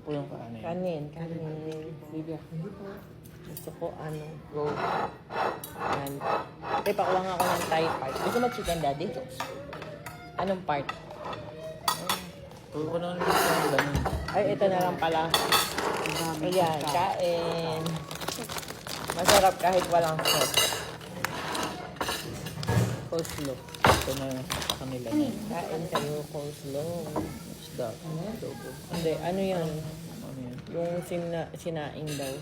po yung kanin. Kanin. Sige. Gusto ko Go. yan. Pakuha nga ako ng Thai part. Gusto mo chicken, daddy? Anong part? Tuloy ko na yung ganun. Ay, ito na lang pala. Ayan, kain. Masarap kahit walang sauce. Coleslaw. Ito na yung sa kanila. Kain kayo, coleslaw. Isda. Adobo. Hindi, ano yun? Ano yan? Yung sinaing daw.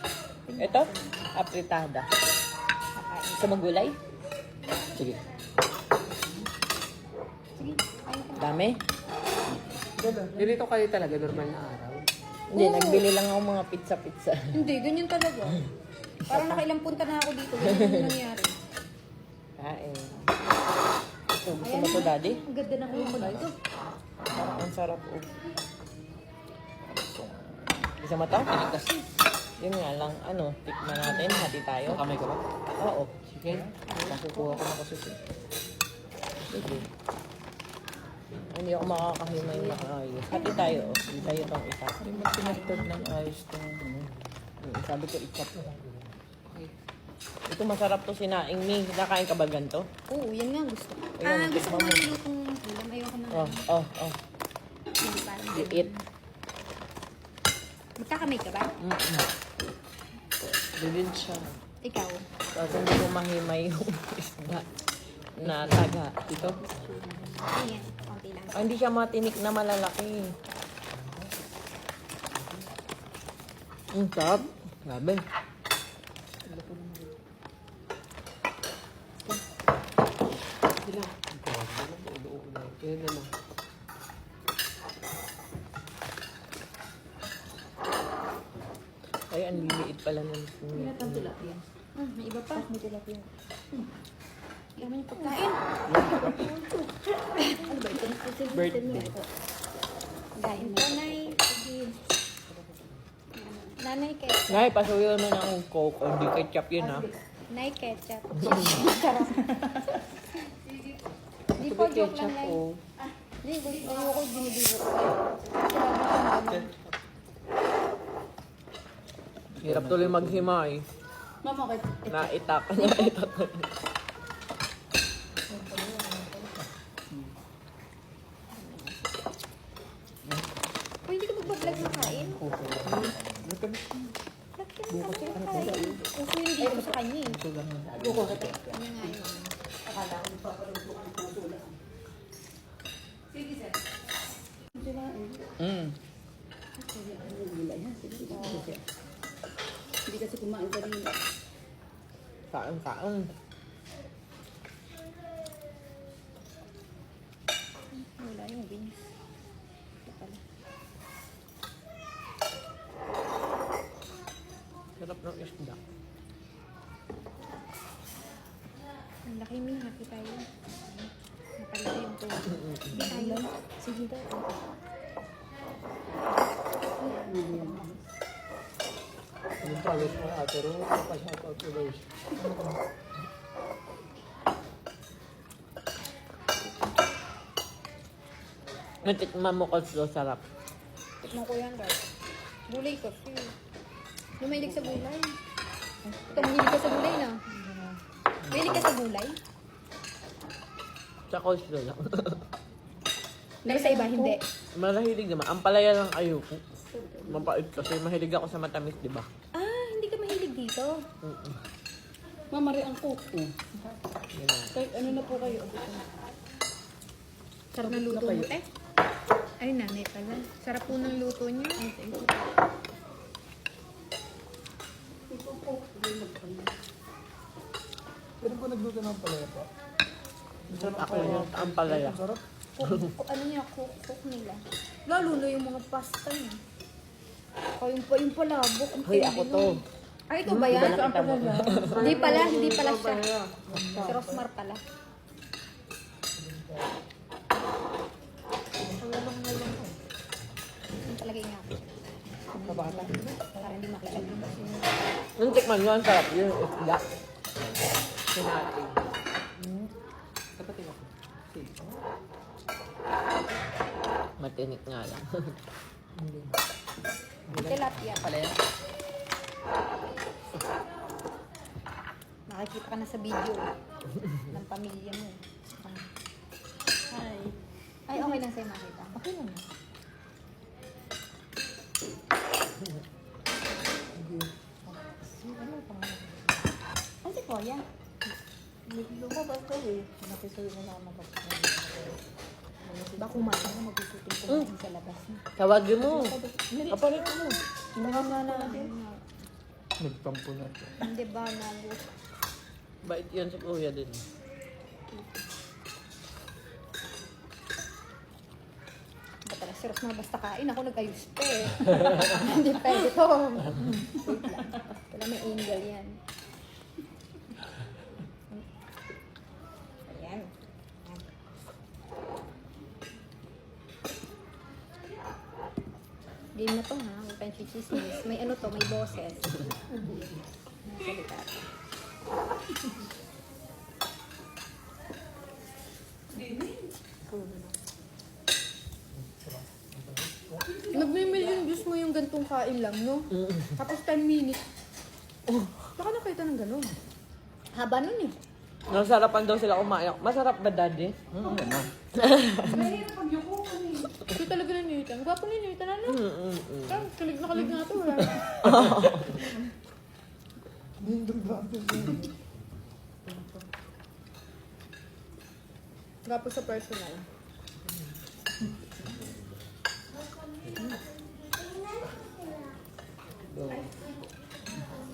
Ito, apritada. Sa magulay? Sige. Dami? Dito kayo talaga, normal na araw. Hindi, nagbili lang ako mga pizza-pizza. Hindi, ganyan talaga. Parang nakailang punta na ako dito. Ganyan yung nangyari. Kain. Ito, gusto mo to, daddy? Ang ganda na kayo dito. Parang ang sarap. Oh. Gusto mo to? Kasi. Yun nga lang, tikman natin. Hati tayo. Kamay ko ba? Oo. Sige. Nakukuha ko na kasi ito. Sige. Hindi ako makakahimay na ayos. Hati tayo. Oh. Tayo tong isa. Hindi mo pinagtad ng ayos itong ano. Sabi ko, ikat. Ito masarap to sinaing mi. Nakain ka ba ganito? Oo, yan nga gusto ko. Ayun, Gusto ko tikman mo. na nilutong ulam. Ayoko na. Oh. Hindi parang Liit. Magkakamay ka ba? Bilin siya. Ikaw? Tapos hindi ko mahimay yung isda na taga. Ito. Ayan, konti lang. Hindi siya matinik na malalaki. Ang sarap. Grabe. Kaya na lang. Ay, ang liliit pala ng tilapia. May iba pa. May tilapia. Yaman yung pagkain. Ano ba ito? birthday. Kain nanay. Nanay ketchup. Ngay, pasuyo mo ng Coke. O, hindi ketchup yun, ha? Nanay ketchup. Di po, joke lang nay. Oh. Hindi, ayoko binibigo ko. Hirap tuloy maghimay. Mama, kay Naitak. Pwede ka magpa-vlog na kain? Vlog ka na kain. Kasi hindi ko sa kanya eh. Ano nga yun? Hindi kasi kumain kanina. Kain. Wala yung beans. Sarap ng isda. Ang laki min, happy tayo. Napalaki yung to. Hindi tayo. Sige daw. Yung palos mo na, pero kapasyapat ko daw siya. Natikman mo coleslaw, sarap. Tikman ko yan, guys. Gulay kasi. Lumahilig sa gulay. Ito, mahilig ka sa gulay na. Mahilig ka sa gulay? Sa coleslaw lang. Pero sa iba, hindi. Malahilig naman. Ang palaya lang ayoko. Mapait kasi mahilig ako sa matamis, di ba? Ah, hindi ka mahilig dito. Mamari ang cook. Kahit ano na po kayo. Sarap ng luto mo, te. Ay, nanay pala. Sarap po ng luto niyo. Ay, thank you. Pero kung nagluto ng palaya pa, Ako yung ang palaya. sarap. Ano niya, cook nila. Lalo na yung mga pasta niya. O, yung palabok. Ang Hoy, ako to. Ay, ito ba yan? Nakita mo. Hindi pala siya. Si Rosmar pala. Yung talaga yung ako. Kabata. Para hindi makita. Yung tikman nyo, ang sarap yun. Isda. Sinating. Kapatid ako. Sige. Matinik nga lang. Tilapia. Pala yan. Nakikita ka na sa video ng pamilya mo. Hi. Ay, okay lang sa'yo makita. Okay lang. Ay, si Koya. Lumabas daw eh. Nakisuyo na naman kapag Ba kumain na magsusuting kumain sa labas. tawagin mo. Kapalit mo. Nagtampo na ito. Hindi ba nago? Bait yan si kuya din. Ba talaga si Ros na basta kain. Ako nag-ayos pa eh. Hindi pwede to. Wait lang. Wala may angle yan. Ayan. Game na to ha. Huwag tayong chichismis. May ano to, may boses. Salita. Nagme-million views mo yung gantong kain lang, no? Tapos 10 minutes. Baka nakita ng gano'n. Haba nun eh. Nasarapan daw sila kumain. Masarap ba, Daddy? Ano na? Ito talaga nanitan. Gwapo nanitan, ano? Parang kalig na kalig nga ito. Gwapo sa personal.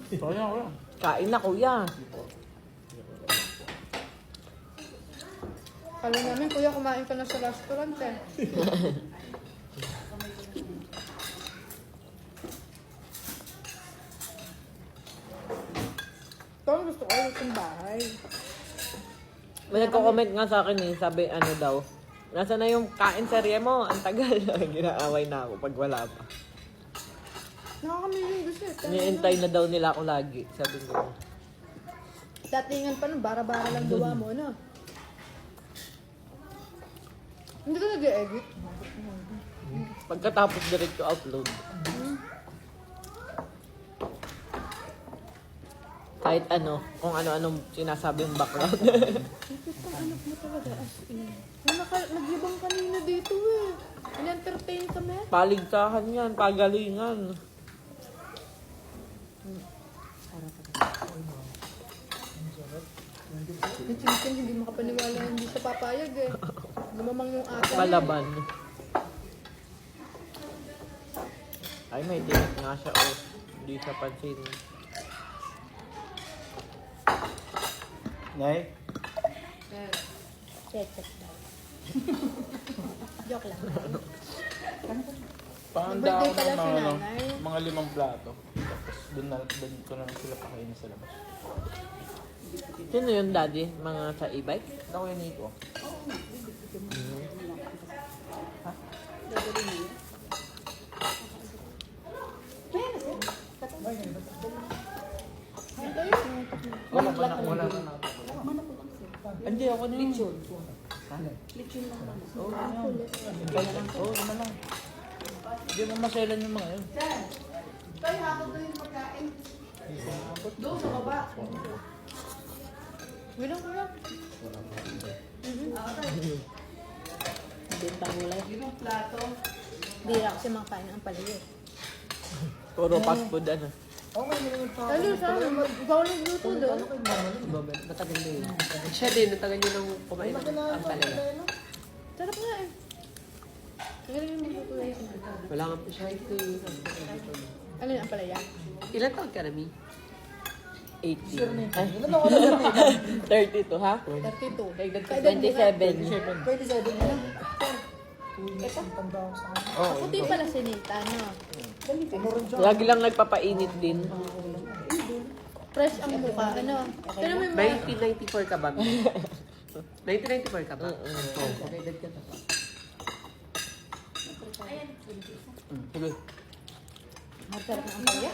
Kaya ko lang. Kain na, kuya. Kala namin, kuya, kumain ka na sa restaurant eh. Ito ang gusto ko yung bahay. May nagko-comment nga sa akin eh. Sabi, ano daw. Nasa na yung kain serye mo? Ang tagal. Ginaaway na ako pag wala pa. Nakakamiling gusto eh. Niintay na daw nila ako lagi. Sabi ko. Datingan pa nun, bara-bara lang gawa mo, no? Hindi ka nag-edit. Pagkatapos diretso upload. Kahit ano, kung ano-anong sinasabi yung background. Ang anak mo talaga, as in. Naglibang kanina dito eh. In-entertain kami. Paligsahan yan, pagalingan. Yung chicken, hindi makapaniwala na hindi sa papayag eh. Lumamang yung ate. Palaban. Ay, may tinik nga siya. Oh. Hindi siya pansin. Nay? Check daw. Joke lang. Pahanda ako Birthday pala ng si mga, nanay. mga 5 plato. Tapos doon ko na lang sila pakainin sa labas. Sino yung daddy? Mga sa e-bike? Ako yung Nico. Wala pa na. Hindi, ako na yun. Lechon. Lechon lang naman. Oo, naman lang. Hindi mo maselan yung mga yun. Doon sa baba. Wilong ko lang. Bintang ulay. Yung plato. Hindi lang kasi mga kain ang palayo. Puro fast food ano. Lalo sa amin, ikaw lang luto doon. Natagal na yun. Siya din, natagal niyo nung kumain ang palaya. Sarap nga eh. Magaling yung luto na yun. Wala nga po siya ito. Ano yung palaya? Ilan taon ka, Rami? 18. Ay, 32, ha? 32. Dagdag ka, Kaedad mo nga. 27. 27 na lang. Oo, Puti pala si Nita, no? Lagi lang nagpapainit din. Fresh ang mukha, ano? Pero may 1994 ka ba? 1994 ka ba? Okay, Edad ka na ba? Sige. Masarap na ang palaya.